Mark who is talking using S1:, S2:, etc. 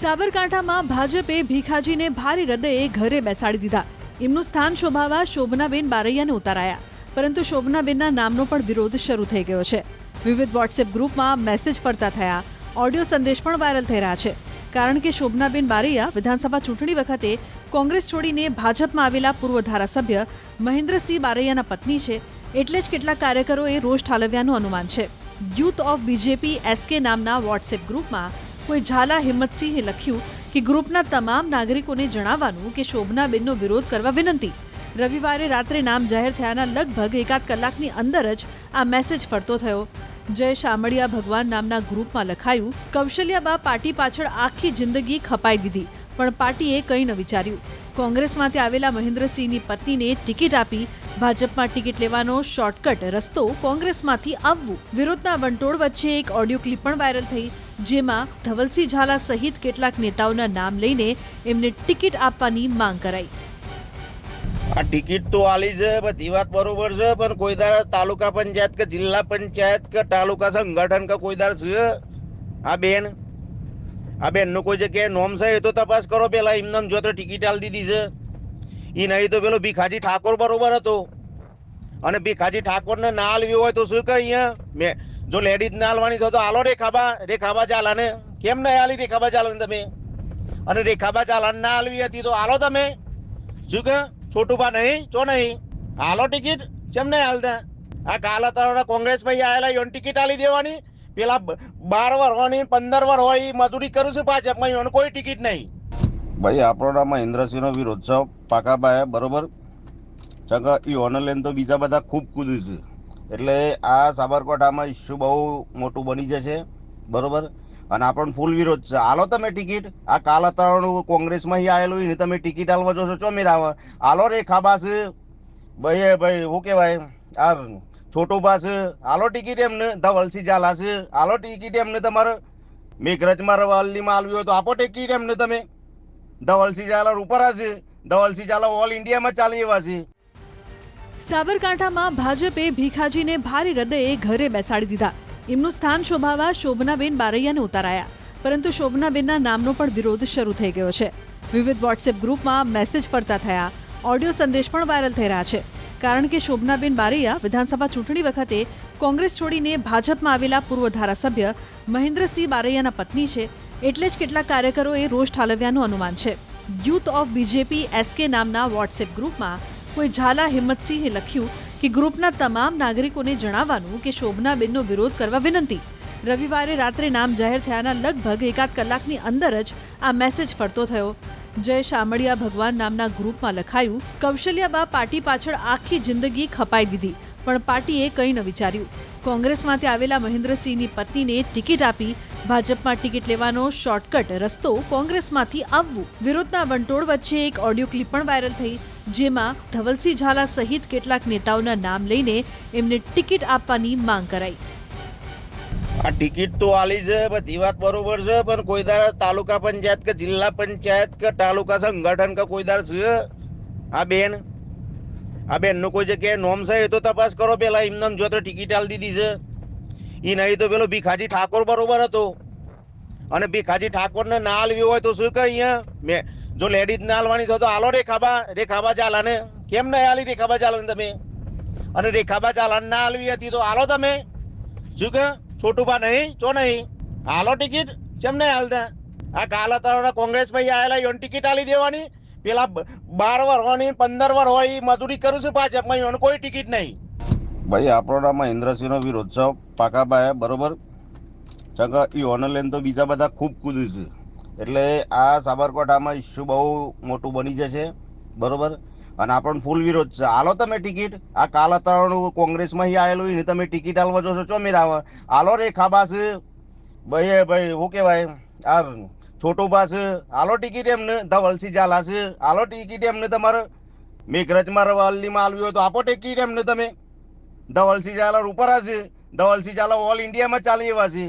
S1: સાબરકાંઠામાં ભાજપે ભીખાજીને ભારે હૃદયે ઘરે બેસાડી દીધા. એમનું સ્થાન શોભાવવા શોભનાબેન બારૈયાને ઉતારાયા, પરંતુ શોભનાબેનના નામનો પણ વિરોધ શરૂ થઈ ગયો છે. વિવિધ વોટ્સએપ ગ્રુપમાં મેસેજ ફરતા થયા, ઓડિયો સંદેશ પણ વાયરલ થઈ રહ્યા છે. કારણ કે શોભનાબેન બારૈયા વિધાનસભા ચૂંટણી વખતે કોંગ્રેસ છોડીને ભાજપમાં આવેલા પૂર્વ ધારાસભ્ય મહેન્દ્રસિંહ બારૈયાના પત્ની છે, એટલે જ કેટલાક કાર્યકરોએ રોષ ઠાલવ્યાનું અનુમાન છે. યુથ ઓફ બીજેપી એસકે નામના વોટ્સએપ ગ્રુપમાં કોઈ ઝાલા હિંમતસિંહે લખ્યું કે ગ્રુપના તમામ નાગરિકોને જણાવવાનું કે શોભનાબેનનો વિરોધ કરવા વિનંતી. રવિવારે રાત્રે નામ જાહેર થયાના લગભગ એકાદ કલાકની અંદર જ આ મેસેજ ફરતો થયો. જય શામળિયા ભગવાન નામના ગ્રુપમાં લખાયું, કૌશલ્યાબા પાર્ટી પાછળ આખી જિંદગી ખપાઈ દીધી, પણ પાર્ટીએ કંઈ ન વિચાર્યું. કોંગ્રેસમાંથી આવેલા મહેન્દ્રસિંહની પત્નીને ટિકિટ આપી ભાજપમાં ટિકિટ લેવાનો શોર્ટકટ રસ્તો કોંગ્રેસમાંથી આવવું. વિરોધના વંટોળ વચ્ચે એક ઓડિયો ક્લિપ પણ વાયરલ થઈ, જેમાં ધવલસિંહ ઝાલા સહિત કેટલાક નેતાઓના નામ લઈને એમને ટિકિટ આપવાની માંગ કરાઈ.
S2: આ ટિકિટ તો આલી છે, બધી વાત બરોબર છે, પણ કોઈ દાડા તાલુકા પંચાયત કે જિલ્લા પંચાયત કે તાલુકા સંગઠન કે કોઈ દાડ છે આ બેન નું કોઈ જગ્યાએ નોમ છે એ તો તપાસ કરો. પેલા એમનામ જો તો ટિકિટ આલી દીધી છે. એ નહીં તો પેલો ભીખાજી ઠાકોર બરોબર હતો, અને ભીખાજી ઠાકોર ને ના આલવી હોય તો શું કે અહીંયા જો લેડીઝ ના આલવાની તો આલો રેખાબા ઝાલા ને. કેમ નહીં આલી રેખાબા ઝાલા ને તમે? અને રેખાબા ઝાલા ના આલવી હતી તો આલો તમે. શું કે છોટુબા નહીં ચો નહીં હાલો ટિકિટ કેમ નહીં હાલતા? આ કાલા કોંગ્રેસ ભાઈ આવેલા યોન ટિકિટ આલી દેવાની. પેલા 12 વર હોય 15 વર હોય એ મજૂરી કરું છું ભાજપમાં, યોન કોઈ ટિકિટ નહીં. ભાઈ આપણો નામ મહેન્દ્રસિંહનો વિરોધ છે પાકાભાઈ, બરોબર યોને લઈને તો બીજા બધા ખૂબ કૂદ્યું છે. એટલે આ સાબરકાંઠામાં ઇસ્યુ બહુ મોટું બની જશે, બરોબર. અને આપણને ફૂલ વિરોધ છે. હાલો તમે ટિકિટ. આ કાલાતરણું કોંગ્રેસમાં આવેલું એને તમે ટિકિટ આલવા જો છો ચોમેર આવે. હાલો રેખાબા છે ભાઈ શું કહેવાય આ છોટુબા છે, હાલો ટિકિટ એમને. ધવલસિંહ ઝાલા છે, હાલો ટિકિટ એમને. તમારે મેઘરજમાં રવાલીમાં આલવી હોય તો આપો ટિકિટ એમને તમે. ધવલસિંહ ઝાલા ઉપર છે, ધવલસિંહ ઝાલા ઓલ ઇન્ડિયામાં ચાલી એવા છે.
S1: સાબરકાંઠામાં ભાજપે ભીખાજીને ભારે હૃદયે ઘરે બેસાડી દીધા. એમનું સ્થાન શોભાવવા શોભનાબેન બારૈયાને ઉતારાયા, પરંતુ શોભનાબેનના નામનો પણ વિરોધ શરૂ થઈ ગયો છે. વિવિધ વોટ્સએપ ગ્રુપમાં મેસેજ ફરતા થયા, ઓડિયો સંદેશ પણ વાયરલ થઈ રહ્યા છે. કારણ કે શોભનાબેન બારૈયા વિધાનસભા ચૂંટણી વખતે કોંગ્રેસ છોડીને ભાજપમાં આવેલા પૂર્વ ધારાસભ્ય મહેન્દ્રસિંહ બારૈયાના પત્ની છે, એટલે જ કેટલાક કાર્યકરોએ રોષ ઠાલવ્યાનું અનુમાન છે. યુથ ઓફ બીજેપી એસકે નામના વોટ્સએપ ગ્રુપમાં કોઈ ઝાલા હિંમતસિંહે લખ્યું કે ગ્રુપના તમામ નાગરિકોને જણાવવાનું કે શોભનાબેનનો વિરોધ કરવા વિનંતી. રવિવારે રાત્રે નામ જાહેર થયાના લગભગ એકાદ કલાકની અંદર જ આ મેસેજ ફરતો થયો. જય શામળિયા ભગવાન નામના ગ્રુપમાં લખાયું, કૌશલ્યાબા પાર્ટી પાછળ આખી જિંદગી ખપાઈ દીધી, પણ પાર્ટીએ કંઈ ન વિચાર્યું. કોંગ્રેસમાંથી આવેલા મહેન્દ્રસિંહની પત્નીને ટિકિટ આપી ભાજપમાં ટિકિટ લેવાનો શોર્ટકટ રસ્તો કોંગ્રેસમાંથી આવવું. વિરોધના વંટોળ વચ્ચે એક ઓડિયો ક્લિપ પણ વાયરલ થઈ, જેમાં ધવલસિંહ ઝાલા સહિત કેટલાક નેતાઓના નામ લઈને એમને ટિકિટ આપવાની માંગ કરાઈ.
S2: આ ટિકિટ તો આલી છે, બધી વાત બરોબર છે, પણ કોઈ દાડા તાલુકા પંચાયત કે જિલ્લા પંચાયત કે તાલુકા સંગઠન કે કોઈ દાડ છે આ બેન નું કોઈ જગ્યાએ નોમ છે એ તો તપાસ કરો. પેલા એમનામ જો તો ટિકિટ આલી દીધી છે. એ નહીં તો પેલો ભીખાજી ઠાકોર બરોબર હતો, અને ભીખાજી ઠાકોર ને ના આલવી હોય તો શું કે અહીંયા જો લેડીઝ ના આલવાની તો આલો રેખાબા ઝાલા ને. કેમ નહીં આલી રેખાબા ઝાલા ને તમે? અને રેખાબા ઝાલા ના આલવી હતી તો આલો તમે. શું કે છોટુબા નહીં ચો નહીં હાલો ટિકિટ કેમ નહીં હાલતા? આ કાલાતરણું કોંગ્રેસ ભાઈ આવેલા યોન ટિકિટ આલી દેવાની. પેલા 12 વર હોય 15 વર હોય એ મજૂરી કરું છું ભાજપમાં, યોન કોઈ ટિકિટ નહીં. ભાઈ આપણો નામ મહેન્દ્રસિંહનો વિરોધ છે પાકાભાઈ, બરોબર. યોને લઈને તો બીજા બધા ખૂબ કૂદ્યું છે. એટલે આ સાબરકાંઠામાં ઇસ્યુ બહુ મોટું બની જશે, બરોબર. અને આપણને ફૂલ વિરોધ છે. હાલો તમે ટિકિટ. આ કાલાતરણું કોંગ્રેસમાં આવેલું એને તમે ટિકિટ આલવા જો છો ચોમેર આવે. હાલો રેખાબા છે ભાઈ શું કહેવાય આ છોટુબા છે, હાલો ટિકિટ એમને. ધવલસિંહ ઝાલા છે, હાલો ટિકિટ એમને. તમારે મેઘરજમાં રવાલીમાં આલવી હોય તો આપો ટિકિટ એમને તમે. ધવલસિંહ ઝાલા ઉપર છે, ધવલસિંહ ઝાલા ઓલ ઇન્ડિયામાં ચાલી એવા છે.